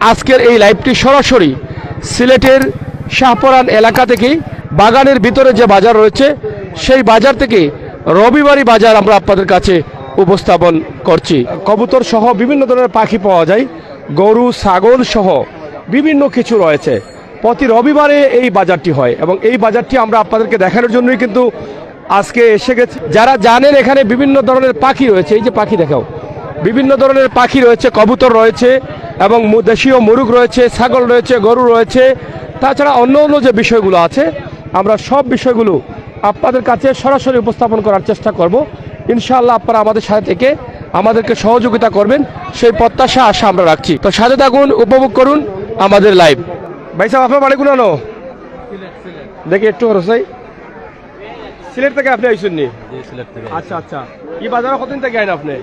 আজকের এই লাইভটি সরাসরি সিলেটের শাহপরান এলাকা থেকে বাগানের ভিতরে যে বাজার রয়েছে সেই বাজার থেকে রবিবারই বাজার আমরা আপনাদের কাছে উপস্থাপন করছি। কবুতর সহ বিভিন্ন ধরনের পাখি পাওয়া যায়, গরু ছাগল সহ বিভিন্ন কিছু রয়েছে। প্রতি রবিবারে এই বাজারটি হয় এবং এই বাজারটি আমরা আপনাদেরকে দেখানোর জন্যই কিন্তু আজকে এসে গেছি। যারা জানেন এখানে বিভিন্ন ধরনের পাখি রয়েছে, এই যে পাখি দেখাও, বিভিন্ন ধরনের পাখি রয়েছে, কবুতর রয়েছে এবং দেশীয় মুরগ রয়েছে, ছাগল রয়েছে, গরু রয়েছে, তাছাড়া অন্য অন্য যে বিষয়গুলো আছে আমরা সব বিষয়গুলো আপনাদের কাছে সরাসরি উপস্থাপন করার চেষ্টা করব। ইনশাআল্লাহ আপনারা আমাদের সাথে থেকে আমাদেরকে সহযোগিতা করবেন সেই প্রত্যাশা আশা আমরা রাখছি। তো সাথে থাকুন, উপভোগ করুন আমাদের লাইভ। ভাই সাহেব আপনার বাড়ি কোন দেখি একটু রসাই সিলেট থেকে আপনি আইসেননি? আচ্ছা আচ্ছা, এই বাজারে কতদিন থেকে আইন আপনি?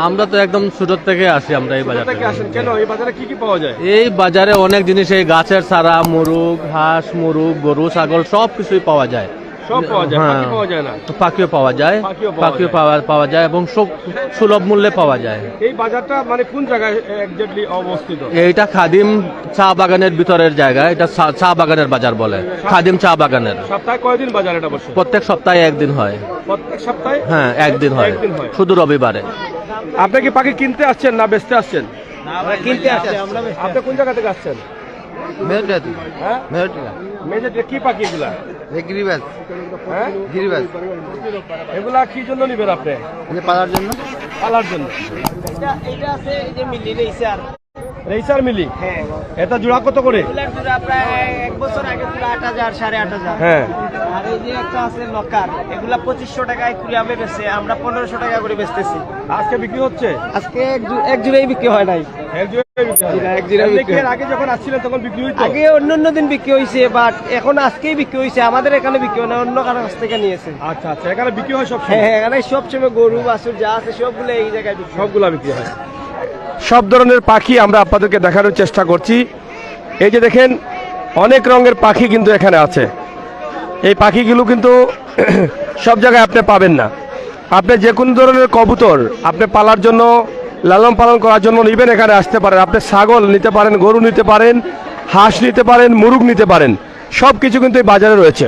আমরা তো একদম ছোট থেকে আসি। আমরা এই বাজার থেকে আসেন কেন? এই বাজারে কি কি পাওয়া যায়? এই বাজারে অনেক জিনিস, এই গাছের চারা, মুরগ, হাঁস, মুরগ, গরু, ছাগল সব কিছুই পাওয়া যায়। সব পাওয়া যায়, পাখি পাওয়া যায় না? পাখিও পাওয়া যায়, পাখিও পাওয়া যায় এবং সুলভ মূল্যে পাওয়া যায়। এই বাজারটা মানে কোন জায়গায় এক্স্যাক্টলি অবস্থিত? এইটা খাদিম চা বাগানের ভিতরের জায়গা। এটা চা বাগানের বাজার বলে, খাদিম চা বাগানের। সপ্তাহে কয়দিন বাজার এটা বসে? প্রত্যেক সপ্তাহে একদিন হয়। প্রত্যেক সপ্তাহে? হ্যাঁ, একদিন হয়, শুধু রবিবারে। আপনি কি পাখি কিনতে আসছেন না বেচতে আসছেন? আমরা কিনতে আসছি। আপনি কোন জায়গা থেকে আসছেন? মেরুটাতে। হ্যাঁ, মেরুটা। মেজেতে কি পাখি এগুলা? গিরিবাজ। হ্যাঁ, গিরিবাজ। এগুলা কি জন্য নিবেন আপনি? এই পালার জন্য। পালার জন্য। এটা আছে এই যে মিলি রেইসার। রেইসার মিলি? হ্যাঁ। এটা জোড়া কত করে? এগুলার জোড়া প্রায় 1 বছর আগে পুরো 8000 8500। হ্যাঁ। আর এই যে একটা আছে লকার, এগুলা 2500 টাকায় কুরিয়ামে বেচে, আমরা 1500 টাকা করে বেচতেছি। আজকে বিক্রি হচ্ছে? আজকে এক জোড়াই বিক্রি হয় নাই। এক জোড়াই বিক্রি হয়? এক জোড়াই বিক্রি হয়। আগে যখন আসছিলেন তখন বিক্রি হইতো? আগে অন্য দিন বিক্রি হইছে, বাট এখন আজকেই বিক্রি হইছে। আমাদের এখানে বিক্রি হয় না, অন্য কারো কাছ থেকে নিয়েছে। আচ্ছা আচ্ছা, এখানে বিক্রি হয় সব? হ্যাঁ, এখানে সবসময় গরু বাছুর যা আছে সবগুলো এই জায়গায় বিক্রি হয়। সবগুলা বিক্রি হয়। সব ধরনের পাখি আমরা আপনাদেরকে দেখানোর চেষ্টা করছি। এই যে দেখেন, অনেক রঙের পাখি কিন্তু এখানে আছে। এই পাখিগুলো কিন্তু সব জায়গায় আপনি পাবেন না। আপনি যে কোনো ধরনের কবুতর আপনি পালার জন্য, লালন পালন করার জন্য নেবেন, এখানে আসতে পারেন। আপনি ছাগল নিতে পারেন, গরু নিতে পারেন, হাঁস নিতে পারেন, মুরগ নিতে পারেন, সব কিছু কিন্তু এই বাজারে রয়েছে।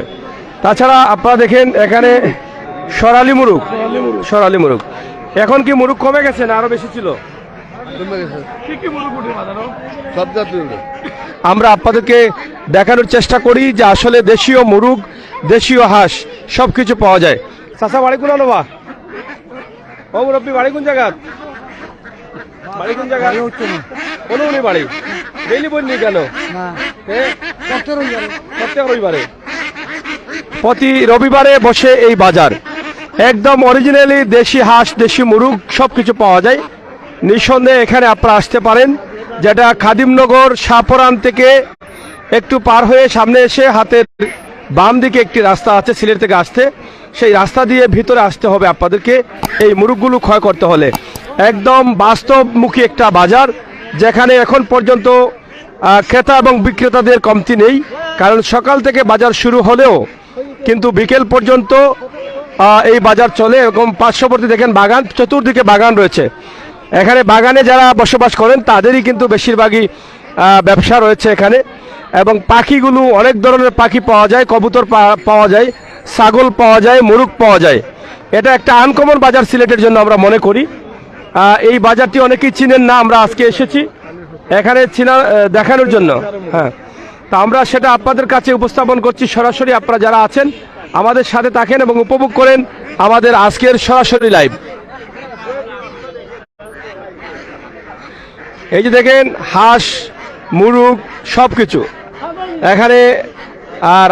তাছাড়া আপনারা দেখেন এখানে সোনালী মুরগ, সোনালী মুরগ। এখন কি মুরগ কমে গেছে না আরো বেশি ছিল? আমরা আপনাদেরকে দেখানোর চেষ্টা করি যে আসলে দেশীয় মুরগ, দেশীয় হাঁস সব কিছু পাওয়া যায়। চাচা বাড়ি কোন আলোবা? ও মুরব্বী, বাড়ি কোন জায়গা? বাড়ি কোন জায়গা? অনুনি বাড়ি। ডেইলি বই নিয়ে গেল? প্রত্যেক রবিবারে? প্রতি রবিবারে বসে এই বাজার। একদম অরিজিনালি দেশি হাঁস, দেশি মুরগ সব কিছু পাওয়া যায়। নিঃসন্দেহে এখানে আপনারা আসতে পারেন, যেটা খাদিমনগর শাহপরান থেকে একটু পার হয়ে সামনে এসে হাতের বাম দিকে একটি রাস্তা আছে সিলেট থেকে আসতে, সেই রাস্তা দিয়ে ভিতরে আসতে হবে আপনাদেরকে এই মুরগগুলো ক্রয় করতে হলে। একদম বাস্তবমুখী একটা বাজার, যেখানে এখন পর্যন্ত ক্রেতা এবং বিক্রেতাদের কমতি নেই। কারণ সকাল থেকে বাজার শুরু হলেও কিন্তু বিকেল পর্যন্ত এই বাজার চলে। এরকম পার্শ্ববর্তী দেখেন বাগান, চতুর্দিকে বাগান রয়েছে। এখানে বাগানে যারা বসবাস করেন তাদেরই কিন্তু বেশিরভাগই ব্যবসা রয়েছে এখানে। এবং পাখিগুলো অনেক ধরনের পাখি পাওয়া যায়, কবুতর পাওয়া যায়, ছাগল পাওয়া যায়, মুরগ পাওয়া যায়। এটা একটা আনকমন বাজার সিলেটের জন্য আমরা মনে করি। এই বাজারটি অনেকেই চিনেন না, আমরা আজকে এসেছি এখানে দেখানোর জন্য। হ্যাঁ, তা আমরা সেটা আপনাদের কাছে উপস্থাপন করছি সরাসরি। আপনারা যারা আছেন আমাদের সাথে থাকেন এবং উপভোগ করেন আমাদের আজকের সরাসরি লাইভ। এই যে দেখেন হাঁস, মুরগ সব কিছু এখানে,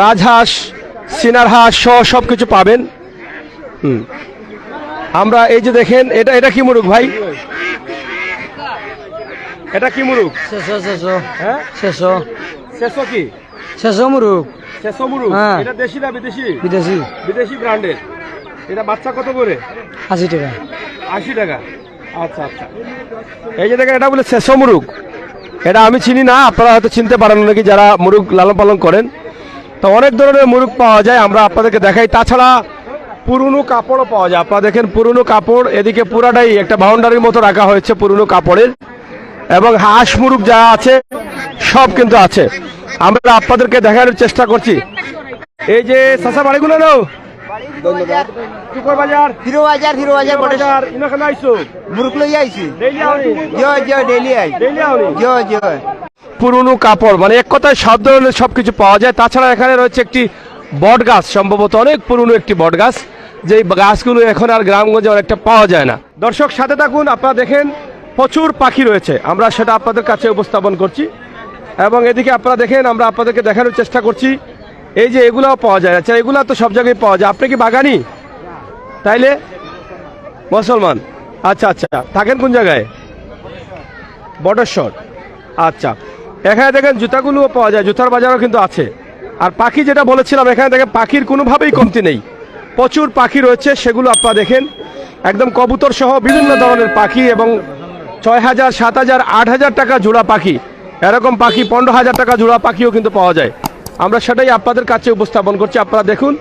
রাজহাঁস, সিনার হাঁস সহ সব কিছু পাবেন। আমরা এই যে দেখেন, এটা কি মুরগ ভাই? এটা কি মুরগ? হ্যাঁ, শেষো কি? শেষো মুরগ। শেষো মুরগ? হ্যাঁ। এটা দেশি না বিদেশি? বিদেশি। বিদেশি ব্র্যান্ডের। এটা বাচ্চা কত করে? 80 টাকা। 80 টাকা। আচ্ছা আচ্ছা, এই যে দেখেন এটা বলে শেষো মুরগ। এটা আমি চিনি না, আপনারা হয়তো চিনতে পারেন নাকি যারা মুরগ লালন পালন করেন। তো অনেক ধরনের মুরগ পাওয়া যায়, আমরা আপনাদেরকে দেখাই। তাছাড়া পুরনো কাপড়ও পাওয়া যায়। আপনারা দেখেন পুরনো কাপড়, এদিকে পুরাটাই একটা বাউন্ডারির মতো রাখা হয়েছে পুরনো কাপড়ের। এবং হাঁস মুরগ যা আছে সব কিন্তু আছে। আমরা আপনাদেরকে দেখানোর চেষ্টা করছি। এই যে চাচা বাড়িগুলো নাও বাজার হিরো বাজার বাজার ইনাখানে আইছো মুরুক লই আইছি ডেইলি আউনি জো ডেইলি আই ডেইলি আউনি জো পুরনো কাপড়, মানে এক কথায় সব ধরনের সবকিছু পাওয়া যায়। তাছাড়া এখানে রয়েছে একটি বট গাছ, সম্ভবত অনেক পুরনো একটি বট গাছ, যে গাছগুলো এখন আর গ্রামগঞ্জে অনেকটা পাওয়া যায় না। দর্শক সাথে থাকুন, আপনারা দেখেন প্রচুর পাখি রয়েছে, আমরা সেটা আপনাদের কাছে উপস্থাপন করছি। এবং এদিকে আপনারা দেখেন, আমরা আপনাদেরকে দেখানোর চেষ্টা করছি। এই যে এগুলাও পাওয়া যায়, আচ্ছা এগুলা তো সব জায়গায় পাওয়া যায়। আপনি কি বাগানি তাইলে? মুসলমান, আচ্ছা আচ্ছা, থাকেন কোন জায়গায়? বটেশ্বর। আচ্ছা, এখানে দেখেন জুতাগুলোও পাওয়া যায়, জুতার বাজারও কিন্তু আছে। আর পাখি যেটা বলেছিলাম, এখানে দেখেন পাখির কোনোভাবেই কমতি নেই, প্রচুর পাখি রয়েছে। সেগুলো আপনারা দেখেন, একদম কবুতর সহ বিভিন্ন ধরনের পাখি, এবং 6,000, 7,000, 8,000 টাকা জোড়া পাখি, এরকম পাখি 15,000 টাকা জোড়া পাখিও কিন্তু পাওয়া যায়। আমরা সেটাই আপনাদের কাছে উপস্থাপন করছি, আপনারা দেখুন।